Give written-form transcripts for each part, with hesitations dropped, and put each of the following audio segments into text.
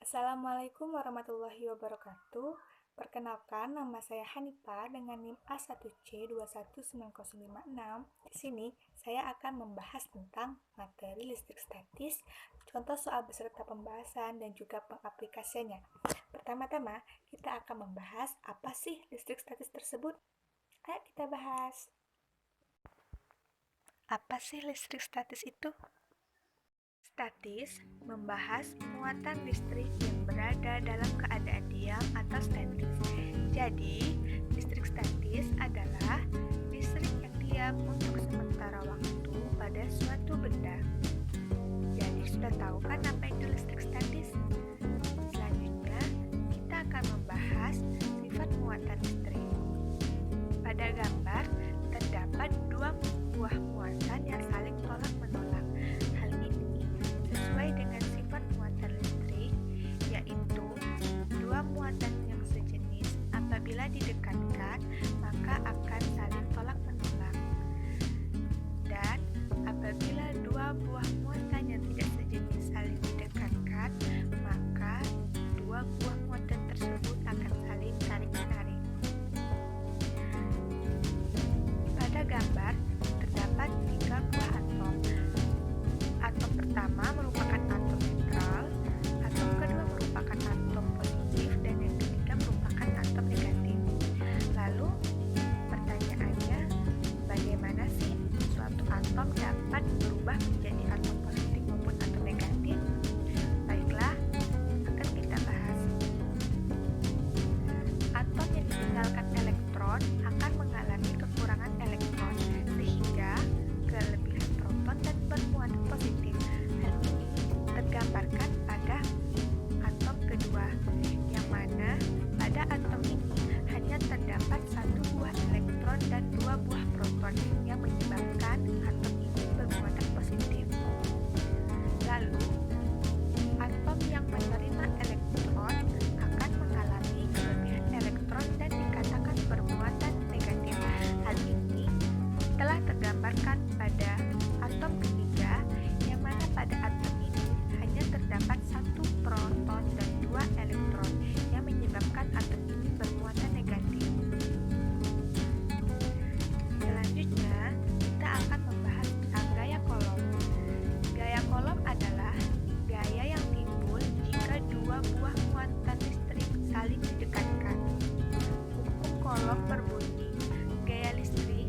Assalamualaikum warahmatullahi wabarakatuh. Perkenalkan, nama saya Hanifa dengan NIM A1C219056. Di sini saya akan membahas tentang materi listrik statis, contoh soal beserta pembahasan dan juga pengaplikasiannya. Pertama-tama, kita akan membahas apa sih listrik statis tersebut. Ayo kita bahas. Apa sih listrik statis itu? Statis membahas muatan listrik yang berada dalam keadaan diam atau statis. Jadi, listrik statis adalah listrik yang diam untuk sementara waktu pada suatu benda. Jadi, sudah tahu kan apa itu listrik statis? Selanjutnya, kita akan membahas sifat muatan listrik. Pada gambar, terdapat dua buah muatan yang saling tolak-menolak. Sesuai dengan sifat muatan listrik, yaitu dua muatan yang sejenis apabila didekatkan maka akan saling tolak-menolak, dan apabila dua buah muatan yang tidak sejenis saling didekatkan maka dua buah muatan tersebut akan saling tarik-menarik. Pada gambar terdapat tiga buah atom. Atom pertama merupakan atom netral, atom kedua merupakan atom positif, dan yang ketiga merupakan atom negatif. Lalu, pertanyaannya, bagaimana sih suatu atom dapat berubah menjadi atom positif maupun atom negatif? Baiklah, akan kita bahas. Atom yang ditinggalkan elektron akan mengalami kekurangan elektron, sehingga kelebihan proton dan bermuatan positif. Hal ini tergambarkan pada atom kedua, yang mana pada atom ini hanya terdapat satu buah elektron dan dua buah proton yang menyebabkan atom ini bermuatan positif. Lalu, atom yang menerima elektron akan mengalami kelebihan elektron dan dikatakan bermuatan negatif. Hal ini telah tergambarkan pada atom ketiga, yang mana pada atom ini hanya terdapat satu proton dan dua elektron yang menyebabkan atom ini bermuatan negatif. Selanjutnya, kita akan membahas tentang gaya Coulomb. Gaya Coulomb adalah gaya yang timbul jika dua buah muatan listrik saling didekatkan. Hukum Coulomb berbunyi, gaya listrik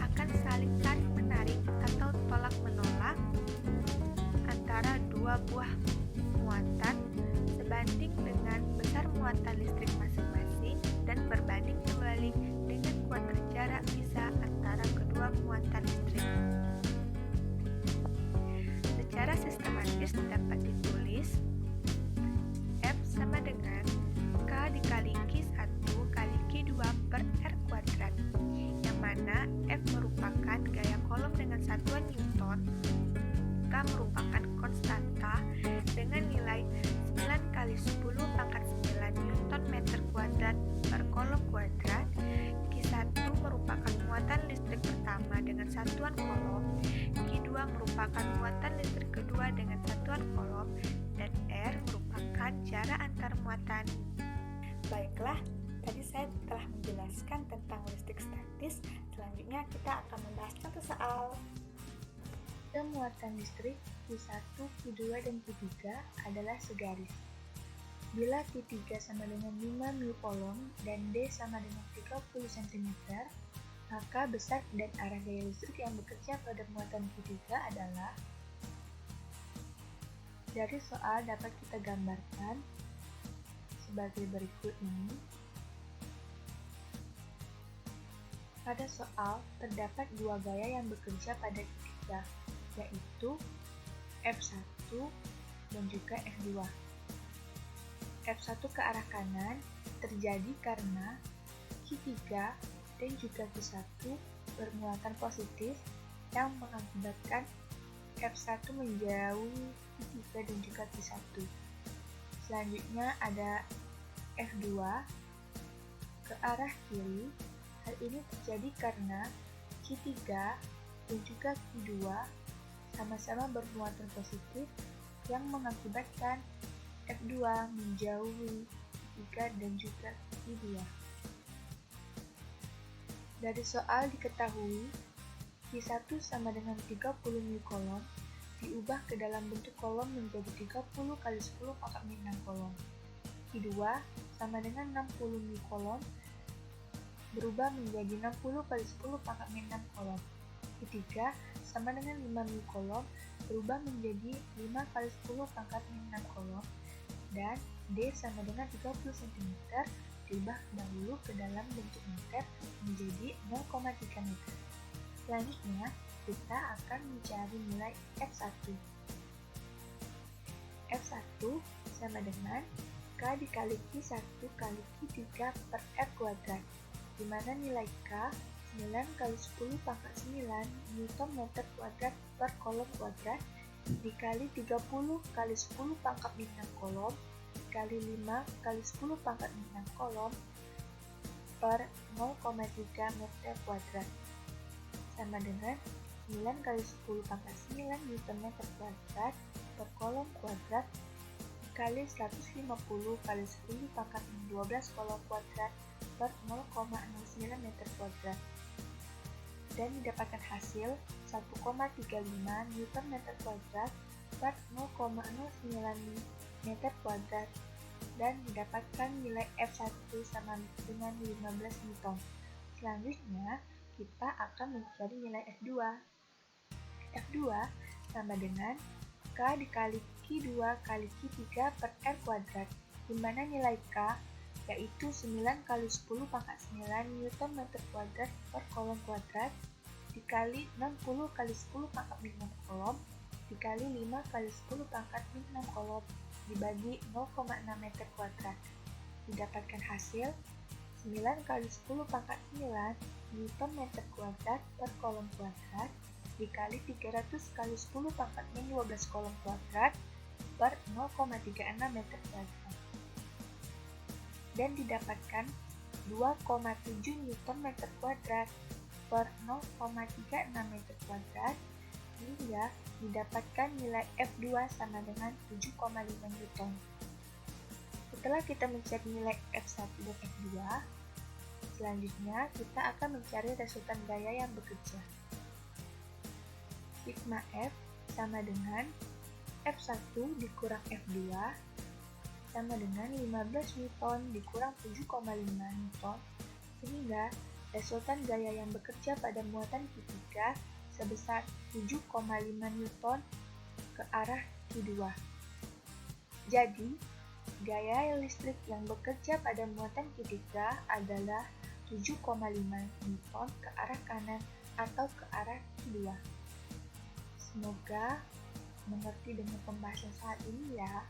akan saling tarik-menarik atau tolak-menolak antara dua buah muatan sebanding dengan besar muatan listrik masing-masing dan berbanding terbalik dengan kuadrat jarak pisah antara kedua muatan listrik. Secara sistematis dapat ditulis F sama dengan K dikali Q1 kali Q2 per R kuadrat, yang mana F merupakan gaya Coulomb dengan satuan Newton, K merupakan konstanta dengan nilai 9 kali 10 pangkat 9 Newton meter kuadrat per Coulomb kuadrat, Q1 merupakan muatan listrik pertama dengan satuan Coulomb, Q2 merupakan muatan listrik kedua dengan satuan Coulomb, dan R merupakan jarak antar muatan. Baiklah, tadi saya telah menjelaskan tentang listrik statis. Selanjutnya kita akan membahas contoh soal. Jika muatan listrik Q1, Q2, dan Q3 adalah segaris. Bila Q3 sama dengan 5 mil Coulomb dan D sama dengan 30 cm, maka besar dan arah gaya listrik yang bekerja pada muatan Q3 adalah. Dari soal dapat kita gambarkan sebagai berikut ini. Pada soal terdapat dua gaya yang bekerja pada Q3, yaitu F1 dan juga F2. F1 ke arah kanan terjadi karena Q3 dan juga Q1 bermuatan positif yang mengakibatkan F1 menjauhi Q3 dan juga Q1. Selanjutnya ada F2 ke arah kiri. Hal ini terjadi karena Q3 dan juga Q2 sama-sama bermuatan positif yang mengakibatkan F2 menjauhi Q3 dan juga Q2. Dari soal diketahui Q1 sama dengan 30 μ diubah ke dalam bentuk kolom menjadi 30 kali 10 pangkat min 6 kolom. Q2 sama dengan 60 μ berubah menjadi 60 kali 10 pangkat min 6 kolom. Q3 sama dengan 5 μ berubah menjadi 5 kali 10 pangkat min 6 kolom. Dan D sama dengan 30 cm diubah dahulu ke dalam bentuk meter menjadi 0,3 meter. Selanjutnya, kita akan mencari nilai F1. F1 sama dengan K dikali Q1 kali Q3 per R kuadrat, di mana nilai K 9 kali 10 pangkat 9 Newton meter kuadrat per kolom kuadrat dikali 30 kali 10 pangkat min 6 kolom dikali 5 kali 10 pangkat min 6 kolom per 0,3 meter kuadrat sama dengan 9 kali 10 pangkat 9 Newton meter kuadrat per kolom kuadrat dikali 150 kali 10 pangkat min 12 kolom kuadrat per 0,09 meter kuadrat. Dan didapatkan hasil 1,35 Newton meter kuadrat per 0,09 meter kuadrat dan didapatkan nilai F1 sama dengan 15 Newton. Selanjutnya, kita akan mencari nilai F2. F2 sama dengan K dikali Q2 kali Q3 per R kuadrat, di mana nilai K yaitu 9 kali 10 pangkat 9 Newton meter kuadrat per kolom kuadrat dikali 60 kali 10 pangkat min 6 kolom dikali 5 kali 10 pangkat min 6 kolom dibagi 0,6 meter kuadrat. Didapatkan hasil 9 kali 10 pangkat 9 Newton meter kuadrat per kolom kuadrat dikali 300 kali 10 pangkat min 12 kolom kuadrat per 0,36 meter kuadrat. Dan didapatkan 2,7 Newton meter kuadrat per 0,36 meter kuadrat hingga didapatkan nilai F2 sama dengan 7,5 Newton. Setelah kita mencari nilai F1 dan F2, selanjutnya kita akan mencari resultan gaya yang bekerja. Sigma F sama dengan F1 dikurang F2 sama dengan 15 Newton dikurang 7,5 Newton, sehingga resultan gaya yang bekerja pada muatan Q3 sebesar 7,5 Newton ke arah Q2. Jadi, gaya listrik yang bekerja pada muatan Q3 adalah 7,5 Newton ke arah kanan atau ke arah Q2. Semoga mengerti dengan pembahasan saat ini ya.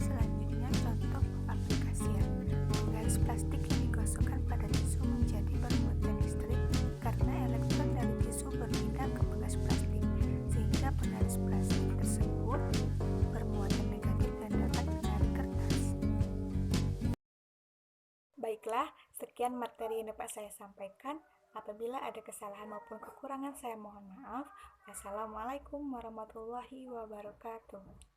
Selanjutnya contoh aplikasian. Penggaris plastik yang digosokkan pada tisu menjadi bermuatan listrik karena elektron dari tisu berpindah ke penggaris plastik, sehingga penggaris plastik tersebut bermuatan negatif dan dapat menarik kertas. Baiklah, sekian materi yang dapat saya sampaikan. Apabila ada kesalahan maupun kekurangan, saya mohon maaf. Wassalamualaikum warahmatullahi wabarakatuh.